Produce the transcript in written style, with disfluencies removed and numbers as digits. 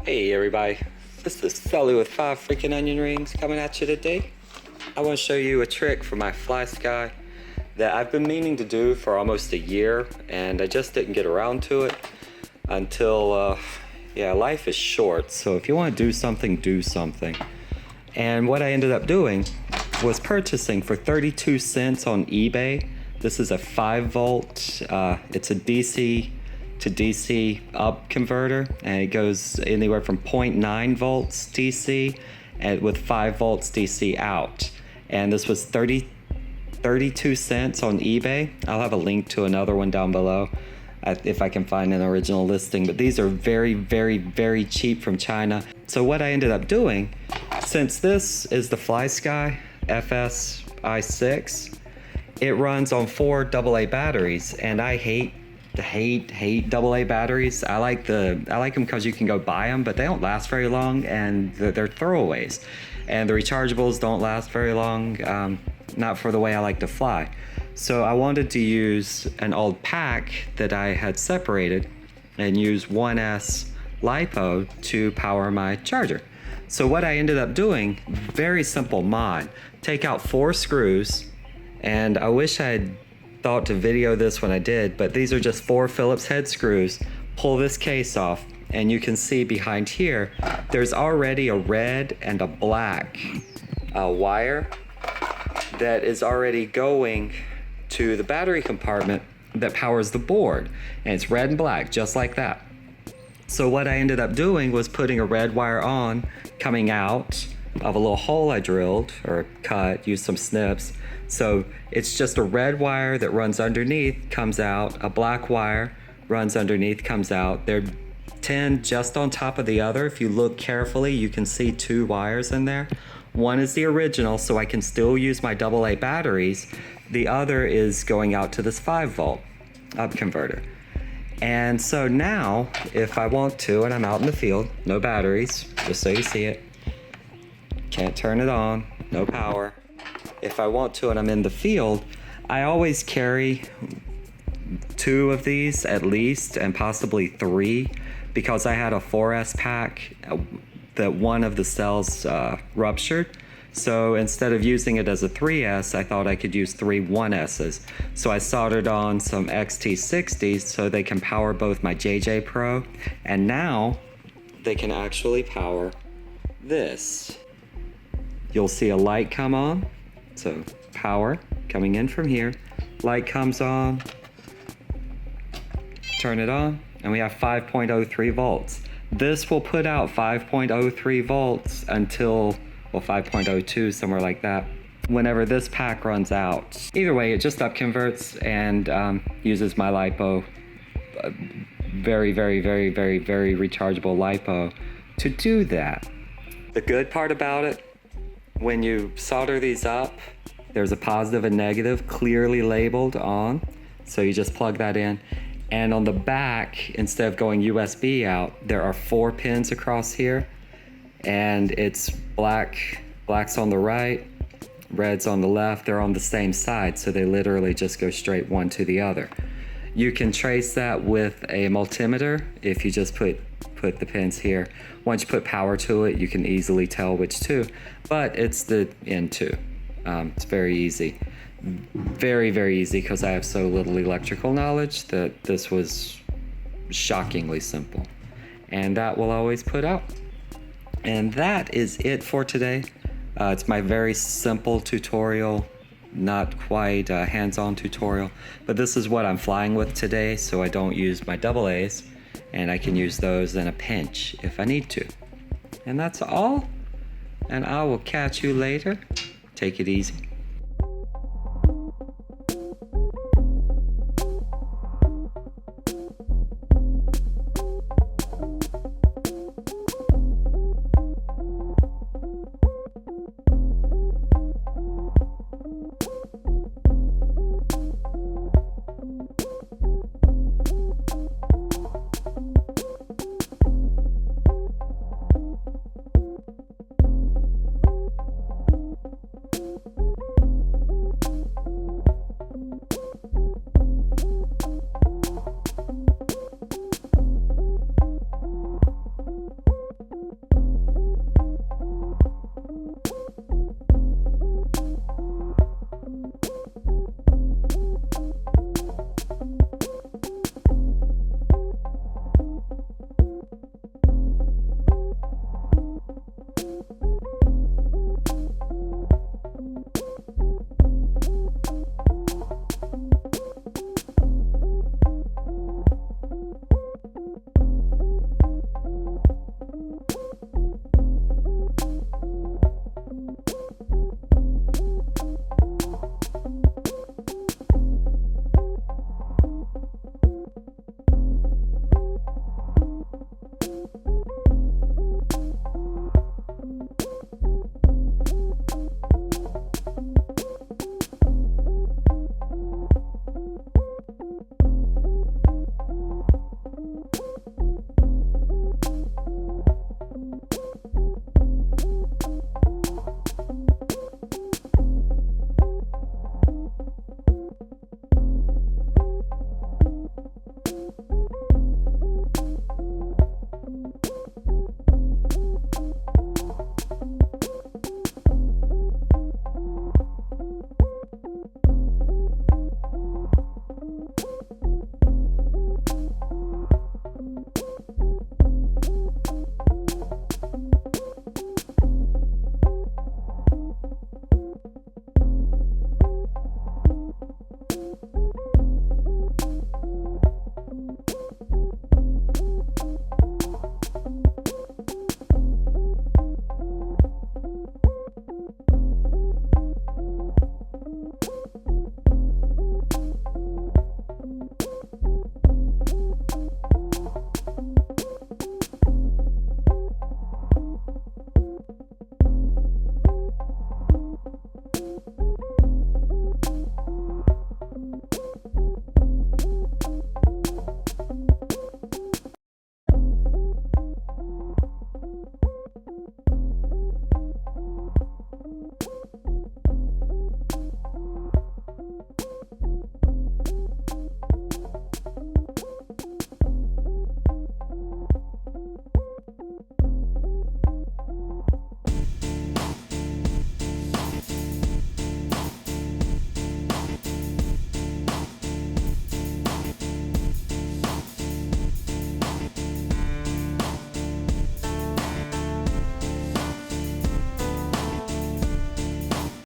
Hey everybody, this is Sully with 5 freaking onion rings coming at you today. I want to show you a trick for my Flysky that I've been meaning to do for almost a year, and I just didn't get around to it until, life is short, so if you want to do something, do something. And what I ended up doing was purchasing for 32 cents on eBay. This is a 5 volt, it's a DC to DC up converter, and it goes anywhere from 0.9 volts DC and with 5 volts DC out. And this was 32 cents on eBay. I'll have a link to another one down below if I can find an original listing, but these are very, very, very cheap from China. So what I ended up doing, since this is the Flysky FS-I6, it runs on 4 AA batteries, and I hate AA batteries. I like them because you can go buy them, but they don't last very long, and they're throwaways. And the rechargeables don't last very long, not for the way I like to fly. So I wanted to use an old pack that I had separated and use 1S Lipo to power my charger. So what I ended up doing, very simple mod, take out 4 screws, and I wish I had thought to video this when I did, but these are just 4 Phillips head screws. Pull this case off, and you can see behind here, there's already a red and a black wire that is already going to the battery compartment that powers the board. And it's red and black, just like that. So what I ended up doing was putting a red wire on, coming out of a little hole I drilled or cut, used some snips. So it's just a red wire that runs underneath, comes out, a black wire runs underneath, comes out. They're 10 just on top of the other. If you look carefully, you can see 2 wires in there. One is the original, so I can still use my AA batteries. The other is going out to this 5 volt up converter. And so now, if I want to, and I'm out in the field, no batteries, just so you see it, can't turn it on, no power. If I want to and I'm in the field, I always carry 2 of these at least, and possibly 3, because I had a 4S pack that one of the cells ruptured. So instead of using it as a 3S, I thought I could use 3 1Ss. So I soldered on some XT60s so they can power both my JJ Pro, and now they can actually power this. You'll see a light come on. So power coming in from here, light comes on, turn it on, and we have 5.03 volts. This will put out 5.03 volts until, well, 5.02, somewhere like that, whenever this pack runs out. Either way, it just up converts and uses my Lipo, very, very, very, very, very rechargeable Lipo to do that. The good part about it, when you solder these up, there's a positive and negative clearly labeled on. So you just plug that in. And on the back, instead of going USB out, there are 4 pins across here. And it's black's on the right, red's on the left. They're on the same side, so they literally just go straight one to the other. You can trace that with a multimeter if you just put the pins here. Once you put power to it, you can easily tell which 2, but it's the N2. It's very easy. Very, very easy, because I have so little electrical knowledge that this was shockingly simple. And that will always put out. And that is it for today. It's my very simple tutorial, not quite a hands-on tutorial, but this is what I'm flying with today, so I don't use my AA's, and I can use those in a pinch if I need to. And that's all, and I will catch you later. Take it easy.